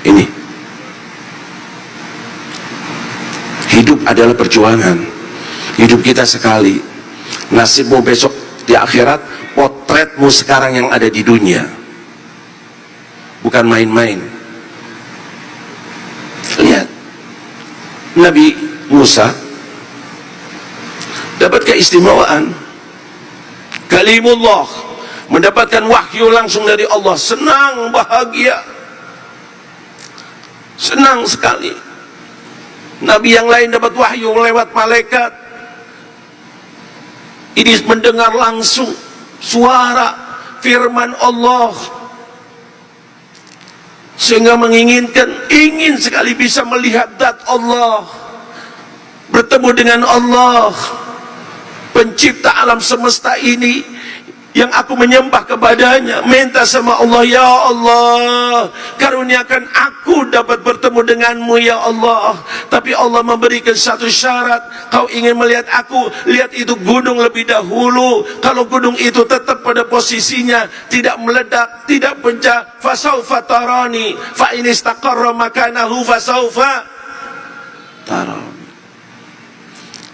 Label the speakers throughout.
Speaker 1: Ini hidup adalah perjuangan. Hidup kita sekali, nasibmu besok di akhirat, potretmu sekarang yang ada di dunia, bukan main-main. Lihat Nabi Musa dapat keistimewaan, kalimullah, mendapatkan wahyu langsung dari Allah. Senang, bahagia, senang sekali. Nabi yang lain dapat wahyu lewat malaikat, ini mendengar langsung suara firman Allah, sehingga menginginkan, ingin sekali bisa melihat zat Allah, bertemu dengan Allah, pencipta alam semesta ini yang aku menyembah kepadanya. Minta sama Allah, ya Allah, karuniakan aku dapat bertemu denganmu ya Allah. Tapi Allah memberikan satu syarat, kau ingin melihat aku, lihat itu gunung lebih dahulu. Kalau gunung itu tetap pada posisinya, tidak meledak, tidak pecah, fasaufa tarani, fa in istaqarra makanahu fasaufa tarani.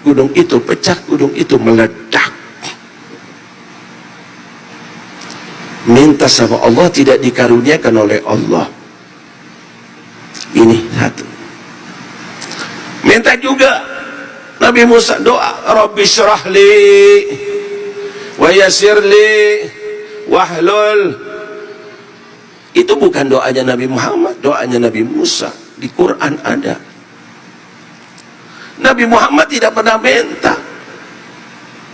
Speaker 1: Gunung itu pecah, gunung itu meledak. Minta sama Allah, tidak dikaruniakan oleh Allah. Ini satu. Minta juga Nabi Musa doa, Rabbi syrahli wa yassirli wahlul. Itu bukan doanya Nabi Muhammad, doanya Nabi Musa. Di Quran ada. Nabi Muhammad tidak pernah minta,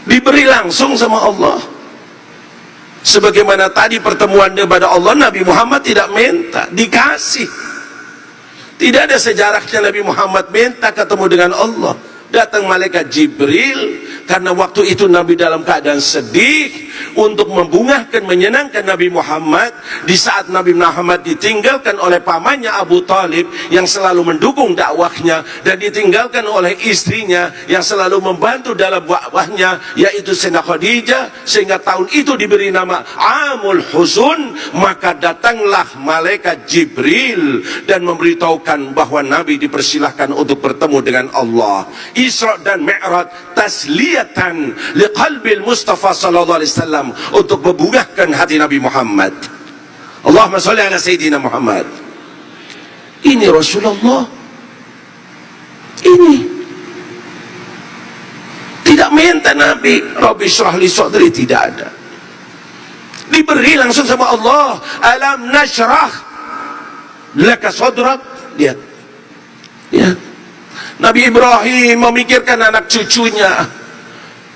Speaker 1: diberi langsung sama Allah. Sebagaimana tadi pertemuan kepada Allah, Nabi Muhammad tidak minta, dikasih. Tidak ada sejarahnya Nabi Muhammad minta ketemu dengan Allah. Datang malaikat Jibril, karena waktu itu Nabi dalam keadaan sedih, untuk membungahkan, menyenangkan Nabi Muhammad. Di saat Nabi Muhammad ditinggalkan oleh pamannya Abu Talib yang selalu mendukung dakwahnya, dan ditinggalkan oleh istrinya yang selalu membantu dalam dakwahnya, yaitu Sayyidah Khadijah, sehingga tahun itu diberi nama Amul Huzun. Maka datanglah malaikat Jibril dan memberitahukan bahwa Nabi dipersilahkan untuk bertemu dengan Allah. Isra dan Mi'raj tasliyatan liqalbil Mustafa sallallahu alaihi wasallam, untuk membungahkan hati Nabi Muhammad. Allahumma sholli ala Sayyidina Muhammad. Ini Rasulullah. Ini tidak minta Nabi Rabbi shrah li sadri, tidak ada. Diberi langsung sama Allah. Alam nashrah laka sadrak. Lihat, lihat, Nabi Ibrahim memikirkan anak cucunya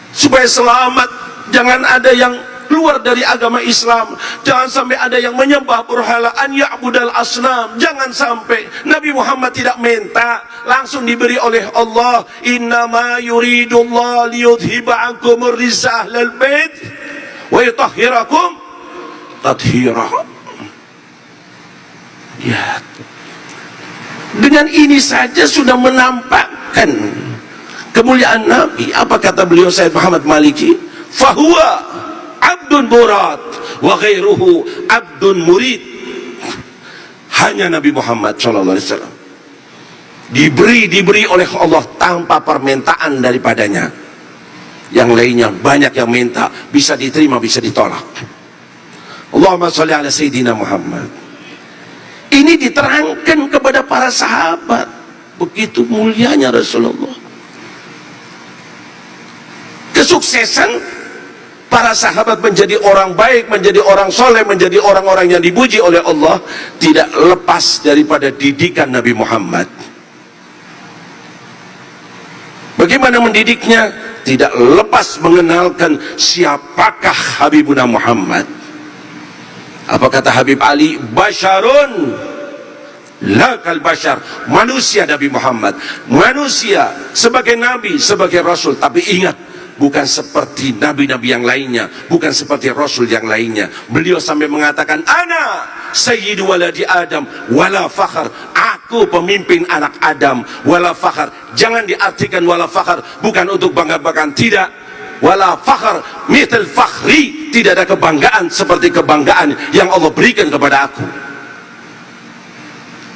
Speaker 1: supaya selamat. Jangan ada yang keluar dari agama Islam, jangan sampai ada yang menyembah berhala, an ya'budal asnam. Jangan sampai. Nabi Muhammad tidak minta, langsung diberi oleh Allah. Innama yuridullah liyudhiba ankumur rijsa ahlal bait wa yutahhirakum tathira. Ya, dengan ini saja sudah menampakkan kemuliaan Nabi. Apa kata beliau Sayyid Muhammad Maliki? Fahuwa abdun murad wa ghairuhu abdun murid. Hanya Nabi Muhammad SAW diberi oleh Allah tanpa permintaan daripadanya. Yang lainnya banyak yang minta, bisa diterima, bisa ditolak. Allahumma sholli ala Sayyidina Muhammad. Ini diterangkan kepada para sahabat, begitu mulianya Rasulullah. Kesuksesan para sahabat menjadi orang baik, menjadi orang soleh, menjadi orang-orang yang dipuji oleh Allah, tidak lepas daripada didikan Nabi Muhammad. Bagaimana mendidiknya? Tidak lepas mengenalkan siapakah Habibuna Muhammad. Apa kata Habib Ali? Basyarun lakal basyar. Manusia Nabi Muhammad, manusia sebagai Nabi, sebagai Rasul. Tapi ingat, bukan seperti nabi-nabi yang lainnya, bukan seperti Rasul yang lainnya. Beliau sampai mengatakan, ana sayyidu waladi Adam wala fakhar. Aku pemimpin anak Adam wala fakhar. Jangan diartikan wala fakhar bukan untuk bangga-banggaan, tidak. Wala fakhar mithl fakhri, tidak ada kebanggaan seperti kebanggaan yang Allah berikan kepada aku.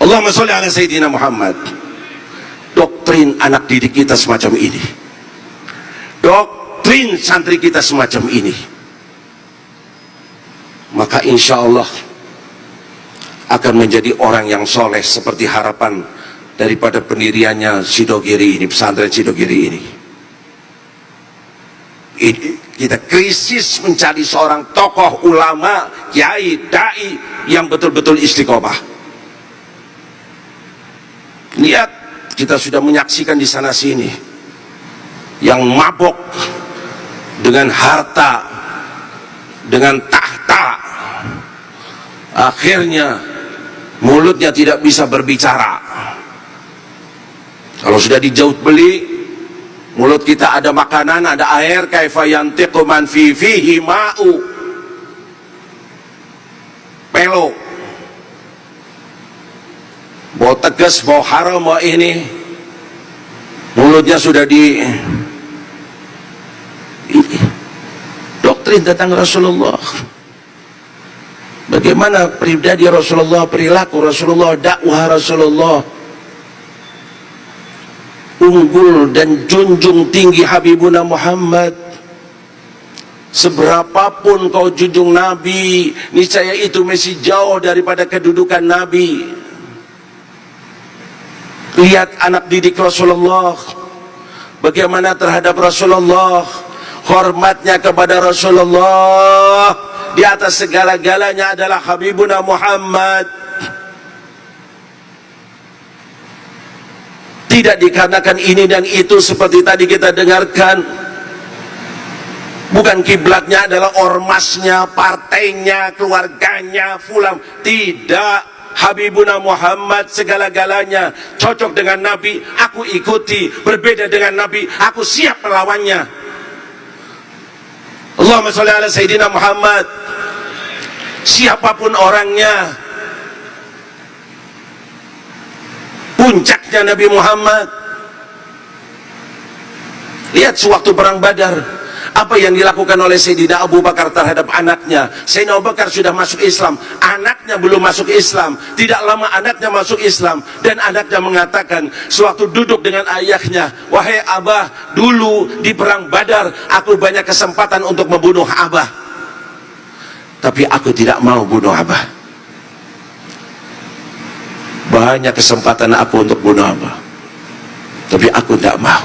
Speaker 1: Allah Allahumma sholli ala Sayyidina Muhammad. Doktrin anak didik kita semacam ini, doktrin santri kita semacam ini, maka insya Allah akan menjadi orang yang soleh seperti harapan daripada pendiriannya Sidogiri ini, pesantren Sidogiri ini. Kita krisis mencari seorang tokoh ulama, kiai, dai yang betul-betul istiqomah. Lihat, kita sudah menyaksikan di sana sini yang mabok dengan harta, dengan tahta, akhirnya mulutnya tidak bisa berbicara. Kalau sudah dijauh beli, mulut kita ada makanan, ada air, kaifa yantiqu man fi fihi ma'u, pelo, bau tegas, bau haram, bau ini, mulutnya sudah di ini. Doktrin tentang Rasulullah, bagaimana pribadi Rasulullah, perilaku Rasulullah, dakwah Rasulullah, unggul dan junjung tinggi Habibuna Muhammad. Seberapapun kau junjung Nabi, niscaya itu masih jauh daripada kedudukan Nabi. Lihat anak didik Rasulullah, bagaimana terhadap Rasulullah, hormatnya kepada Rasulullah. Di atas segala-galanya adalah Habibuna Muhammad. Tidak dikarenakan ini dan itu seperti tadi kita dengarkan. Bukan kiblatnya adalah ormasnya, partainya, keluarganya, fulan. Tidak. Habibuna Muhammad segala-galanya. Cocok dengan Nabi, aku ikuti. Berbeda dengan Nabi, aku siap melawannya. Allahumma sholli ala Sayyidina Muhammad. Siapapun orangnya, puncaknya Nabi Muhammad. Lihat sewaktu perang Badar, apa yang dilakukan oleh Sayyidina Abu Bakar terhadap anaknya. Sayyidina Abu Bakar sudah masuk Islam, anaknya belum masuk Islam. Tidak lama anaknya masuk Islam, dan anaknya mengatakan sewaktu duduk dengan ayahnya, wahai Abah, dulu di perang Badar aku banyak kesempatan untuk membunuh Abah, tapi aku tidak mau bunuh Abah. Banyak kesempatan aku untuk bunuh Abah, tapi aku tidak mau.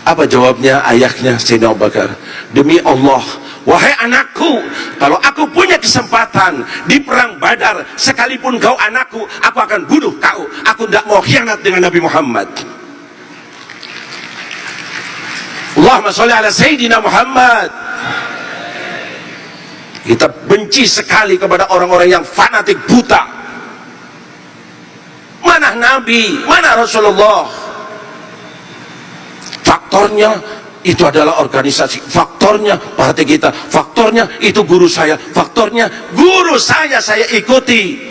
Speaker 1: Apa jawabnya ayahnya Sayyidina Abu Bakar? Demi Allah, wahai anakku, kalau aku punya kesempatan di perang Badar, sekalipun kau anakku, aku akan bunuh kau. Aku tidak mau khianat dengan Nabi Muhammad. Allahumma sholli ala Sayyidina Muhammad. Kita benci sekali kepada orang-orang yang fanatik buta. Mana Nabi, mana Rasulullah? Faktornya itu adalah organisasi, faktornya partai kita, faktornya itu guru saya, faktornya guru saya ikuti,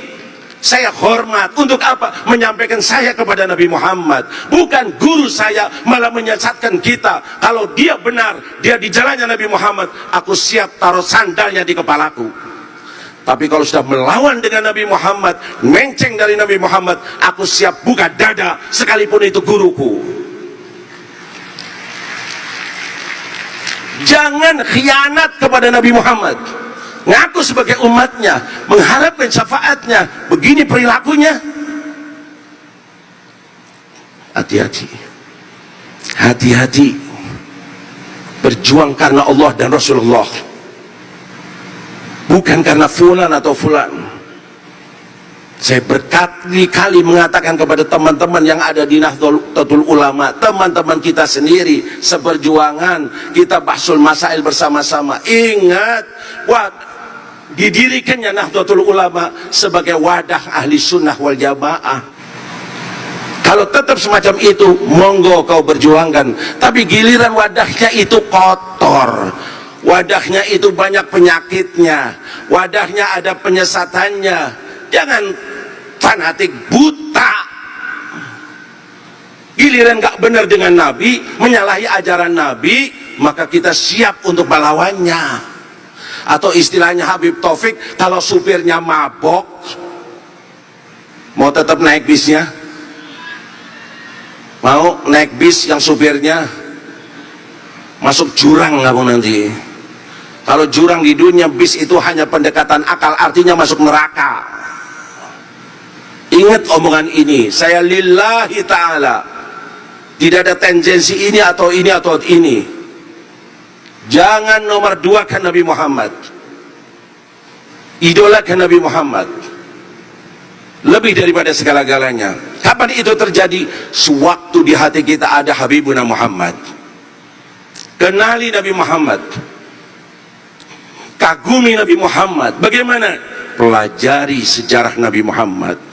Speaker 1: saya hormat. Untuk apa? Menyampaikan saya kepada Nabi Muhammad. Bukan guru saya malah menyesatkan kita. Kalau dia benar, dia di jalannya Nabi Muhammad, aku siap taruh sandalnya di kepalaku. Tapi kalau sudah melawan dengan Nabi Muhammad, menceng dari Nabi Muhammad, aku siap buka dada sekalipun itu guruku. Jangan khianat kepada Nabi Muhammad. Ngaku sebagai umatnya, mengharapkan syafaatnya, begini perilakunya. Hati-hati, hati-hati. Berjuang karena Allah dan Rasulullah, bukan karena fulan atau fulan. Saya berkali-kali mengatakan kepada teman-teman yang ada di Nahdlatul Ulama, teman-teman kita sendiri, seperjuangan, kita bahsul masail bersama-sama. Ingat, didirikannya Nahdlatul Ulama sebagai wadah ahli sunnah wal jamaah. Kalau tetap semacam itu, monggo kau berjuangkan. Tapi giliran wadahnya itu kotor, wadahnya itu banyak penyakitnya, wadahnya ada penyesatannya, jangan fanatik buta. Giliran gak benar dengan Nabi, menyalahi ajaran Nabi, maka kita siap untuk melawannya. Atau istilahnya Habib Taufik, kalau supirnya mabok, Mau tetap naik bisnya? Mau naik bis yang supirnya masuk jurang kamu nanti? Kalau jurang di dunia, bis itu hanya pendekatan akal, artinya masuk neraka. Ingat omongan ini, saya lillahi ta'ala, tidak ada tendensi ini atau ini atau ini. Jangan nomor dua kan Nabi Muhammad, idolakan Nabi Muhammad lebih daripada segala-galanya. Kapan itu terjadi? Sewaktu di hati kita ada Habibuna Muhammad. Kenali Nabi Muhammad, kagumi Nabi Muhammad. Bagaimana? Pelajari sejarah Nabi Muhammad.